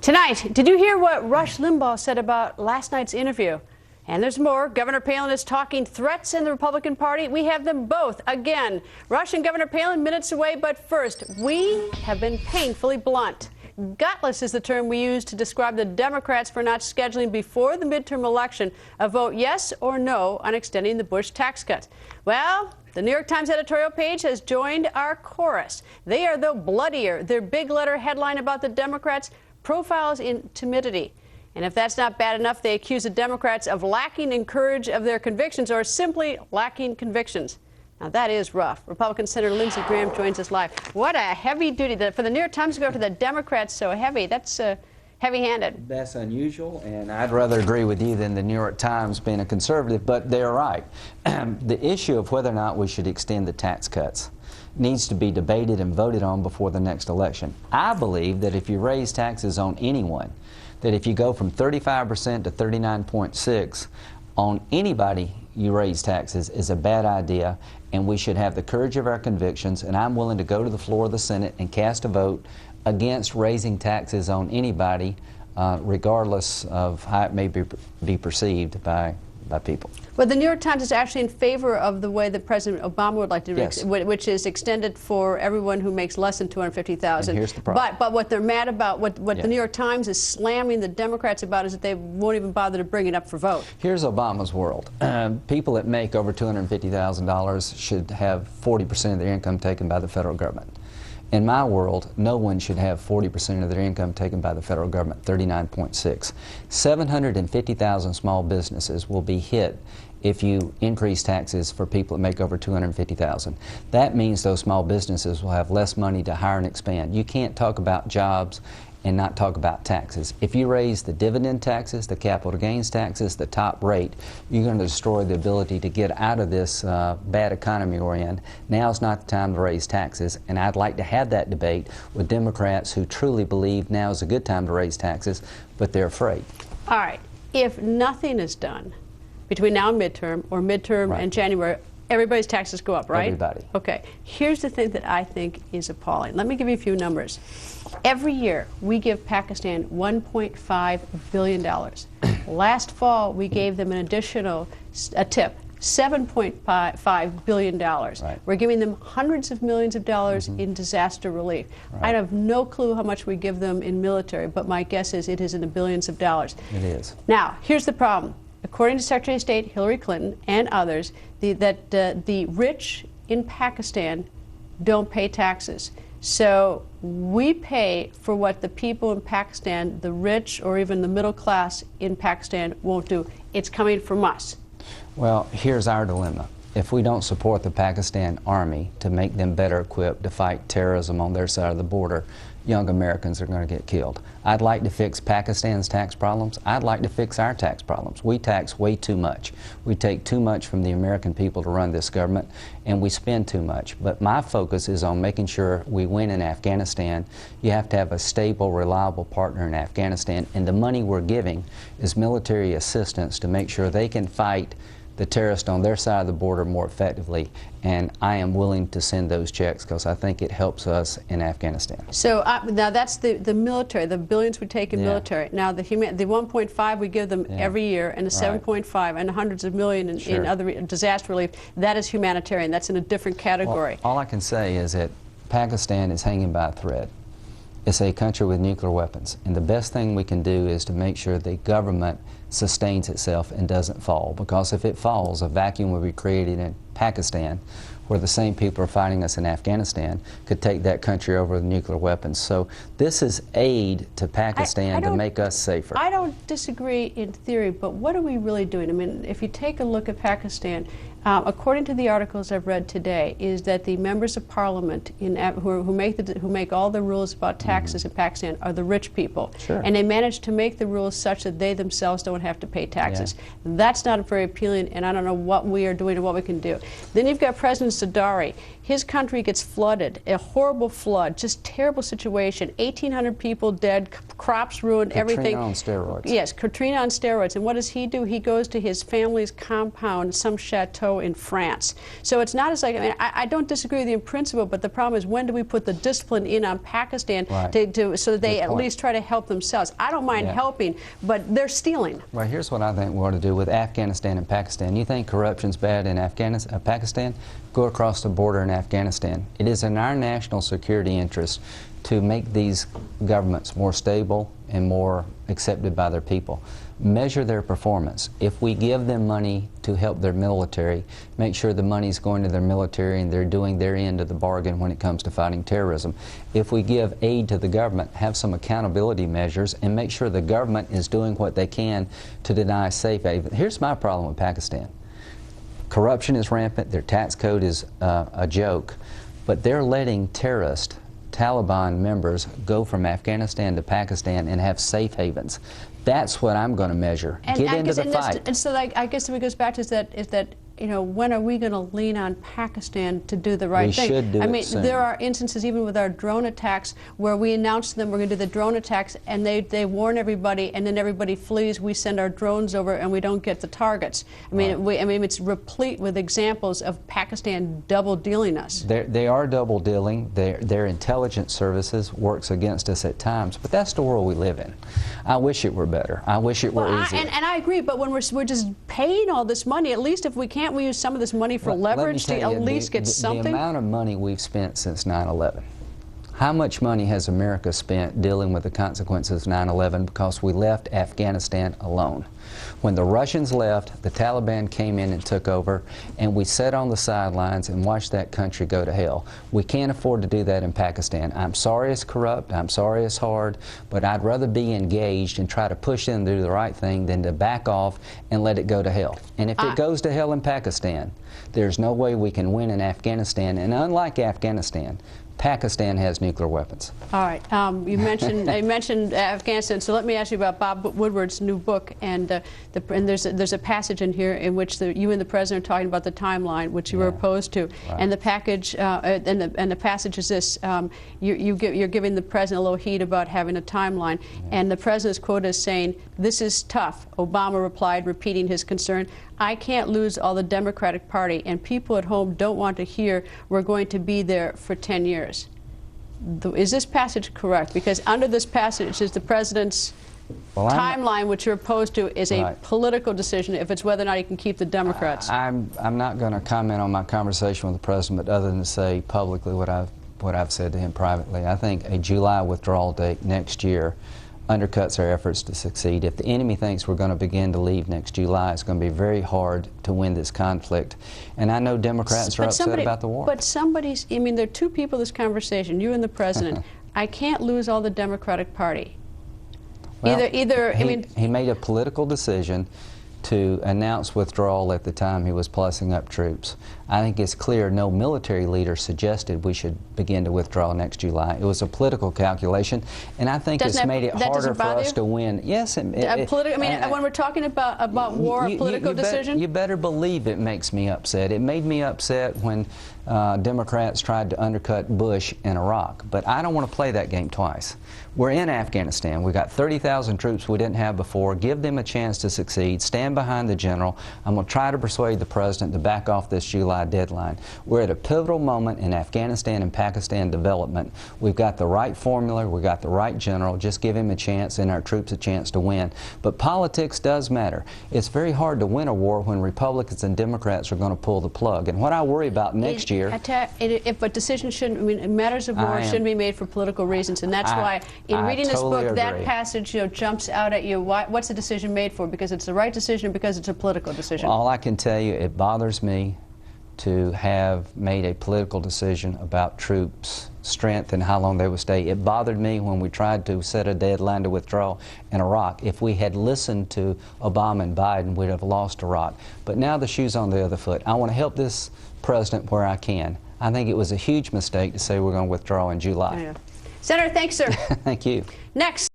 Tonight, did you hear what Rush Limbaugh said about last night's interview? And there's more. Governor Palin is talking threats in the Republican Party. We have them both again. Rush and Governor Palin minutes away, but first, we have been painfully blunt. Gutless is the term we use to describe the Democrats for not scheduling before the midterm election a vote yes or no on extending the Bush tax cuts. Well, the New York Times editorial page has joined our chorus. They are, though, bloodier. Their big letter headline about the Democrats profiles in timidity. And if that's not bad enough, they accuse the Democrats of lacking in courage of their convictions or simply lacking convictions. Now, that is rough. Republican Senator Lindsey Graham joins us live. What a heavy duty. For the New York Times to go to the Democrats so heavy, that's heavy-handed. That's unusual, and I'd rather agree with you than the New York Times being a conservative, but they're right. The issue of whether or not we should extend the tax cuts needs to be debated and voted on before the next election. I believe that if you raise taxes on anyone, that if you go from 35% to 39.6% on anybody you raise taxes is a bad idea, and we should have the courage of our convictions, and I'm willing to go to the floor of the Senate and cast a vote against raising taxes on anybody, regardless of how it may be perceived by people. But the New York Times is actually in favor of the way that President Obama would like to do it, Yes. which is extended for everyone who makes less than $250,000. And here's the problem. But what they're mad about, what the New York Times is slamming the Democrats about, is that they won't even bother to bring it up for vote. Here's Obama's world. People that make over $250,000 should have 40% of their income taken by the federal government. In my world, no one should have 40% of their income taken by the federal government, 39.6. 750,000 small businesses will be hit if you increase taxes for people that make over $250,000. That means those small businesses will have less money to hire and expand. You can't talk about jobs and not talk about taxes. If you raise the dividend taxes, the capital gains taxes, the top rate, you're going to destroy the ability to get out of this bad economy we're in. Now's not the time to raise taxes, and I'd like to have that debate with Democrats who truly believe now is a good time to raise taxes, but they're afraid. All right. If nothing is done between now and midterm, or midterm Right. and January, everybody's taxes go up, right? Everybody. Okay. Here's the thing that I think is appalling. Let me give you a few numbers. Every year, we give Pakistan $1.5 billion. Last fall, we gave them an additional tip, $7.5 billion. Right. We're giving them hundreds of millions of dollars in disaster relief. Right. I have no clue how much we give them in military, but my guess is it is in the billions of dollars. It is. Now, here's the problem. According to Secretary of State Hillary Clinton and others, the rich in Pakistan don't pay taxes. So we pay for what the people in Pakistan, the rich or even the middle class in Pakistan, won't do. It's coming from us. Well, here's our dilemma. If we don't support the Pakistan Army to make them better equipped to fight terrorism on their side of the border, young Americans are going to get killed. I'd like to fix Pakistan's tax problems. I'd like to fix our tax problems. We tax way too much. We take too much from the American people to run this government, and we spend too much. But my focus is on making sure we win in Afghanistan. You have to have a stable, reliable partner in Afghanistan, and the money we're giving is military assistance to make sure they can fight the terrorists on their side of the border more effectively, and I am willing to send those checks because I think it helps us in Afghanistan. So now that's the military, the billions we take in military. Now the 1.5 we give them every year, and the 7.5 and hundreds of millions in other disaster relief, that is humanitarian. That's in a different category. Well, all I can say is that Pakistan is hanging by a thread. It's a country with nuclear weapons, and the best thing we can do is to make sure the government sustains itself and doesn't fall, because if it falls, a vacuum will be created in Pakistan where the same people are fighting us in Afghanistan could take that country over with nuclear weapons. So this is aid to Pakistan to make us safer. I don't disagree in theory, but what are we really doing? I mean, if you take a look at Pakistan, according to the articles I've read today, is that the members of parliament who make all the rules about taxes in Pakistan are the rich people. Sure. And they manage to make the rules such that they themselves don't have to pay taxes. That's not very appealing, and I don't know what we are doing or what we can do. Then you've got President Zardari. His country gets flooded, a horrible flood, just terrible situation. 1,800 people dead, crops ruined, everything. Katrina on steroids. Yes, Katrina on steroids. And what does he do? He goes to his family's compound, some chateau show in France. So it's not as like, I mean, I don't disagree with you in principle, but the problem is, when do we put the discipline in on Pakistan so that they at least try to help themselves? I don't mind helping, but they're stealing. Well, here's what I think we ought to do with Afghanistan and Pakistan. You think corruption's bad in Pakistan? Go across the border in Afghanistan. It is in our national security interest to make these governments more stable and more accepted by their people. Measure their performance. If we give them money to help their military, make sure the money's going to their military and they're doing their end of the bargain when it comes to fighting terrorism. If we give aid to the government, have some accountability measures and make sure the government is doing what they can to deny safe haven. Here's my problem with Pakistan. Corruption is rampant, their tax code is a joke, but they're letting terrorists, Taliban members, go from Afghanistan to Pakistan and have safe havens. That's what I'm going to measure. And get into the fight. And so, like, I guess if it goes back to is that you know, when are we going to lean on Pakistan to do the right thing? We should do I mean, it soon. there are instances even with our drone attacks where we announce to them we're going to do the drone attacks, and they warn everybody, and then everybody flees. We send our drones over, and we don't get the targets. I mean, I mean, it's replete with examples of Pakistan double dealing us. They are double dealing. Their intelligence services works against us at times, but that's the world we live in. I wish it were better. I wish it were easier. And I agree, but when we're just paying all this money, at least if we can't we use some of this money for leverage to at least get something? The amount of money we've spent since 9/11. How much money has America spent dealing with the consequences of 9/11 because we left Afghanistan alone? When the Russians left, the Taliban came in and took over, and we sat on the sidelines and watched that country go to hell. We can't afford to do that in Pakistan. I'm sorry it's corrupt, I'm sorry it's hard, but I'd rather be engaged and try to push them to do the right thing than to back off and let it go to hell. And if it goes to hell in Pakistan, there's no way we can win in Afghanistan. And unlike Afghanistan, Pakistan has nuclear weapons. All right. You mentioned Afghanistan, so let me ask you about Bob Woodward's new book. And there's a passage in here in which you and the president are talking about the timeline, which you were opposed to. Right. And the package and the passage is this: you're giving the president a little heat about having a timeline, and the president's quote is saying, "This is tough." Obama replied, repeating his concern, "I can't lose all the Democratic Party, and people at home don't want to hear we're going to be there for 10 years. Is this passage correct? Because under this passage is the president's timeline, which you're opposed to, is a political decision if it's whether or not he can keep the Democrats. I'm not going to comment on my conversation with the president, but other than to say publicly what I've said to him privately. I think a July withdrawal date next year undercuts our efforts to succeed. If the enemy thinks we're going to begin to leave next July, it's going to be very hard to win this conflict. And I know Democrats are upset about the war. But somebody's, I mean, there are two people in this conversation, you and the president. I can't lose all the Democratic Party. Well, he made a political decision to announce withdrawal at the time he was plussing up troops. I think it's clear no military leader suggested we should begin to withdraw next July. It was a political calculation, and I think it's made it harder for us to win. Yes, when we're talking about war, political decision? You better believe it makes me upset. It made me upset when Democrats tried to undercut Bush in Iraq, but I don't want to play that game twice. We're in Afghanistan. We've got 30,000 troops we didn't have before. Give them a chance to succeed. Stand behind the general. I'm going to try to persuade the president to back off this July deadline. We're at a pivotal moment in Afghanistan and Pakistan development. We've got the right formula. We've got the right general. Just give him a chance and our troops a chance to win. But politics does matter. It's very hard to win a war when Republicans and Democrats are going to pull the plug. And what I worry about next year... But decisions shouldn't, I mean, matters of war shouldn't be made for political reasons. And that's why, in reading this book, that passage jumps out at you. What's the decision made for? Because it's the right decision or because it's a political decision? All I can tell you, it bothers me to have made a political decision about troops' strength and how long they would stay. It bothered me when we tried to set a deadline to withdraw in Iraq. If we had listened to Obama and Biden, we'd have lost Iraq. But now the shoe's on the other foot. I want to help this president where I can. I think it was a huge mistake to say we're going to withdraw in July. Yeah. Senator, thanks, sir. Thank you. Next.